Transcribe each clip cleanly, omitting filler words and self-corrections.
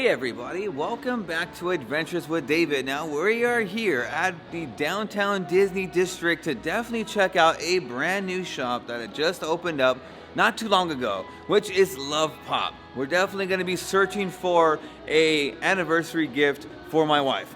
Hey everybody, welcome back to Adventures with David. Now we are here at the downtown Disney district to definitely check out a brand new shop that had just opened up not too long ago, which is LovePop. We're definitely going to be searching for a anniversary gift for my wife.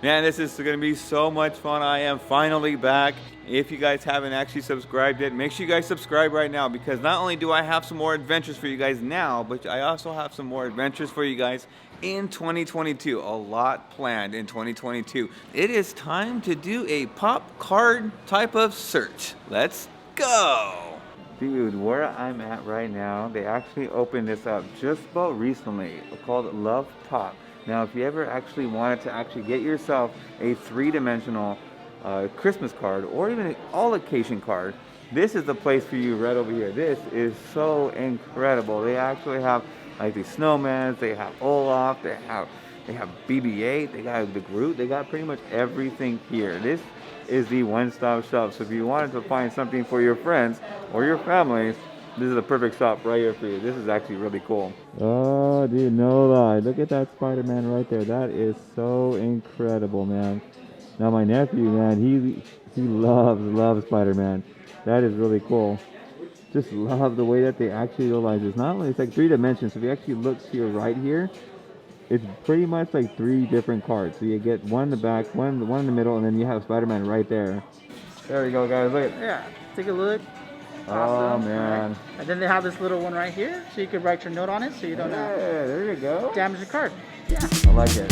Man, this is going to be so much fun. I am finally back. If you guys haven't actually subscribed yet, make sure you guys subscribe right now, because not only do I have some more adventures for you guys now, but I also have some more adventures for you guys in 2022. A lot planned in 2022. It is time to do a pop card type of search. Let's go. Dude, where I'm at right now, they actually opened this up just about recently, called LovePop. Now, if you ever actually wanted to actually get yourself a three-dimensional Christmas card or even an all-occasion card, this is the place for you right over here. This is so incredible. They actually have like the snowmans, they have Olaf, they have BB-8, they got the Groot, they got pretty much everything here. This is the one-stop shop. So if you wanted to find something for your friends or your families, this is the perfect shop right here for you. This is actually really cool. Oh, dude, no lie. Look at that Spider-Man right there. That is so incredible, man. Now, my nephew, man, he loves Spider-Man. That is really cool. Just love the way that they actually realize this. Not only, it's like 3 dimensions. So if you actually look here, right here, it's pretty much like 3 different cards. So you get one in the back, one in the middle, and then you have Spider-Man right there. There we go, guys. Look. Yeah, take a look. Awesome. Oh man! Right. And then they have this little one right here, so you can write your note on it, so you don't there you go. Damage the card. Yeah. I like it.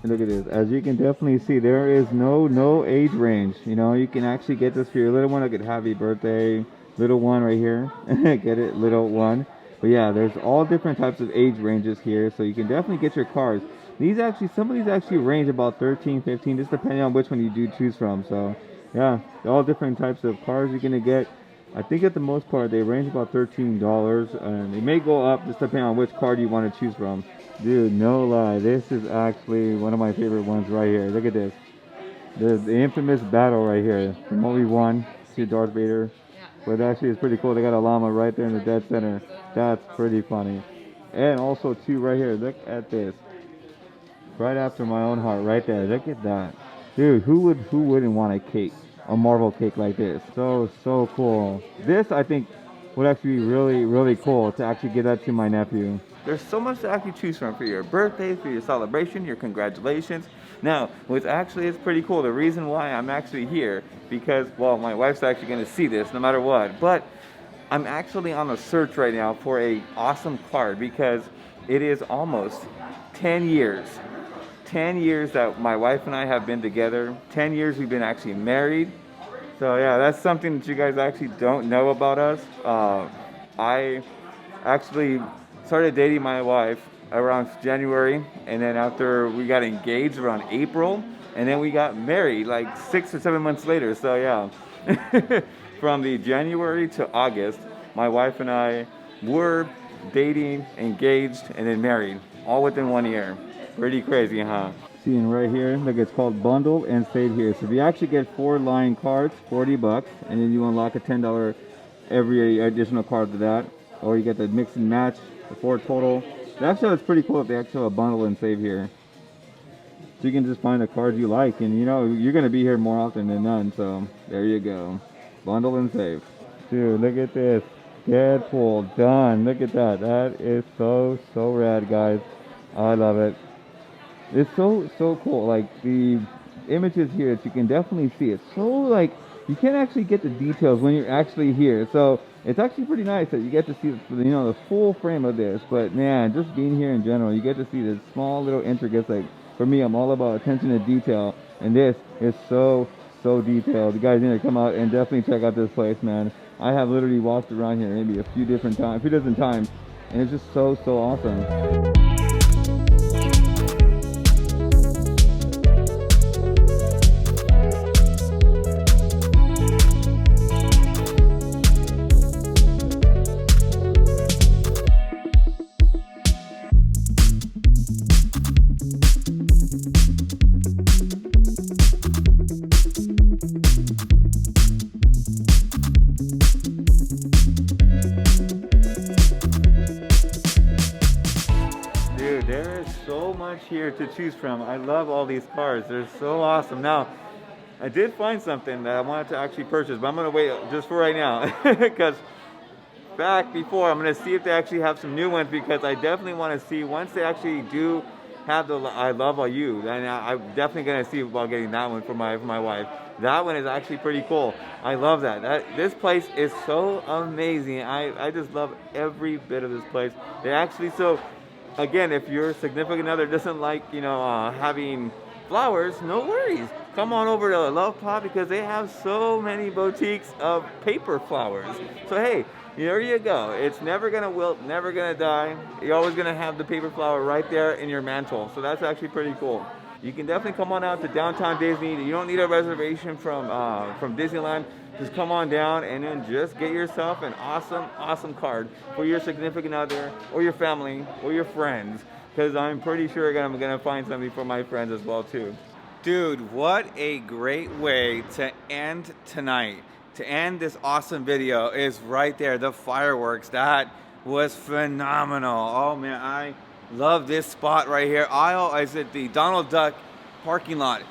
Look at this. As you can definitely see, there is no age range. You know, you can actually get this for your little one. Look at happy birthday, little one right here. Get it, little one. But yeah, there's all different types of age ranges here, so you can definitely get your cards. Some of these actually range about 13, 15, just depending on which one you do choose from. So yeah, all different types of cards you're gonna get. I think at the most part they range about $13, and they may go up just depending on which card you want to choose from. Dude, no lie, this is actually one of my favorite ones right here. Look at this. The infamous battle right here from Obi-Wan to Darth Vader. But actually it's pretty cool. They got a llama right there in the dead center. That's pretty funny. And also too right here, look at this. Right after my own heart right there. Look at that. Dude, who wouldn't want a cake? A Marvel cake like this. So cool. This I think would actually be really cool to actually give that to my nephew. There's so much to actually choose from for your birthday, for your celebration, your congratulations. Now, what's actually is pretty cool. The reason why I'm actually here, because, well, my wife's actually going to see this no matter what. But I'm actually on a search right now for a awesome card, because it is almost 10 years. 10 years that my wife and I have been together. 10 years we've been actually married. So yeah, that's something that you guys actually don't know about us. I actually started dating my wife around January, and then after we got engaged around April, and then we got married like 6 or 7 months later. So yeah, from the January to August, my wife and I were dating, engaged, and then married, all within 1 year. Pretty crazy, huh? Seeing right here, look, it's called Bundle and Save Here. So if you actually get 4 line cards, $40, and then you unlock a $10 every additional card to that, or you get the mix and match, the 4 total. Actually, it's pretty cool if they actually have a Bundle and Save Here. So you can just find the cards you like, and you know you're gonna be here more often than none. So there you go, Bundle and Save. Dude, look at this, Deadpool done. Look at that. That is so rad, guys. I love it. It's so cool. Like the images here that you can definitely see. It's so like you can't actually get the details when you're actually here. So it's actually pretty nice that you get to see the full frame of this. But man, just being here in general, you get to see the small little intricacies. Like for me, I'm all about attention to detail, and this is so detailed. You guys need to come out and definitely check out this place, man. I have literally walked around here maybe a few dozen times, and it's just so awesome. much here to choose from. I love all these cars. They're so awesome. Now, I did find something that I wanted to actually purchase, but I'm gonna wait just for right now because back before, I'm gonna see if they actually have some new ones, because I definitely want to see once they actually do have the I Love All You, then I'm definitely gonna see about getting that one for my wife. That one is actually pretty cool. I love that. This place is so amazing. I just love every bit of this place. They actually, so again, if your significant other doesn't like, you know, having flowers, no worries. Come on over to LovePop, because they have so many boutiques of paper flowers. So hey, there you go. It's never gonna wilt, never gonna die. You're always gonna have the paper flower right there in your mantle. So that's actually pretty cool. You can definitely come on out to downtown Disney. You don't need a reservation from Disneyland. Just come on down and then just get yourself an awesome card for your significant other or your family or your friends, because I'm pretty sure I'm gonna find something for my friends as well too. Dude, what a great way to end tonight. To end this awesome video is right there, the fireworks. That was phenomenal. Oh man, I love this spot right here. Is it the Donald Duck parking lot?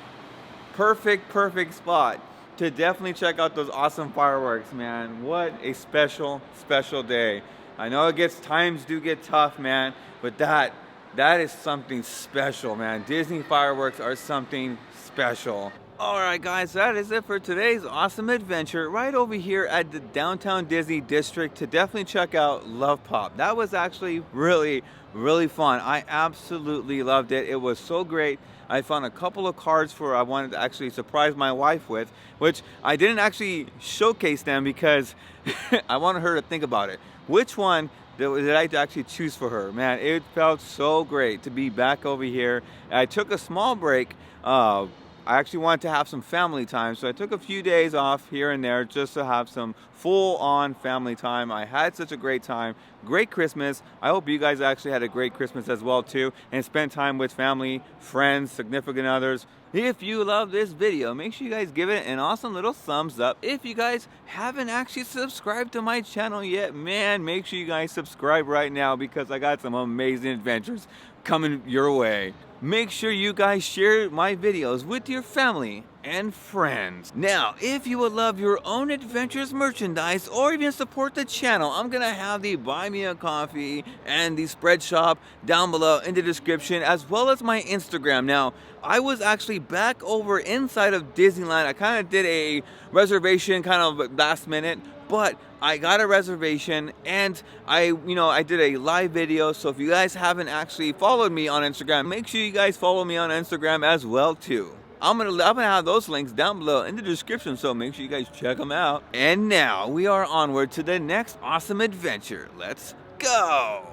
Perfect spot to definitely check out those awesome fireworks, man. What a special day. I know times do get tough, man, but that is something special, man. Disney fireworks are something special. Alright guys, that is it for today's awesome adventure right over here at the Downtown Disney District. To definitely check out LovePop. That was actually really fun. I absolutely loved it. It was so great. I found a couple of cards I wanted to actually surprise my wife with, which I didn't actually showcase them because I wanted her to think about it. Which one did I actually choose for her? Man, it felt so great to be back over here. I took a small break. I actually wanted to have some family time, so I took a few days off here and there just to have some full-on family time. I had such a great time. Great Christmas. I hope you guys actually had a great Christmas as well too, and spent time with family, friends, significant others. If you love this video, make sure you guys give it an awesome little thumbs up. If you guys haven't actually subscribed to my channel yet, man, make sure you guys subscribe right now, because I got some amazing adventures coming your way. Make sure you guys share my videos with your family and friends. Now, if you would love your own Adventurez merchandise or even support the channel, I'm gonna have the Buy Me a Coffee and the Spread Shop down below in the description, as well as my Instagram. Now, I was actually back over inside of Disneyland. I kind of did a reservation kind of last minute, but I got a reservation and I did a live video. So if you guys haven't actually followed me on Instagram, make sure you guys follow me on Instagram as well too. I'm gonna have those links down below in the description, so make sure you guys check them out. And now we are onward to the next awesome adventure. Let's go!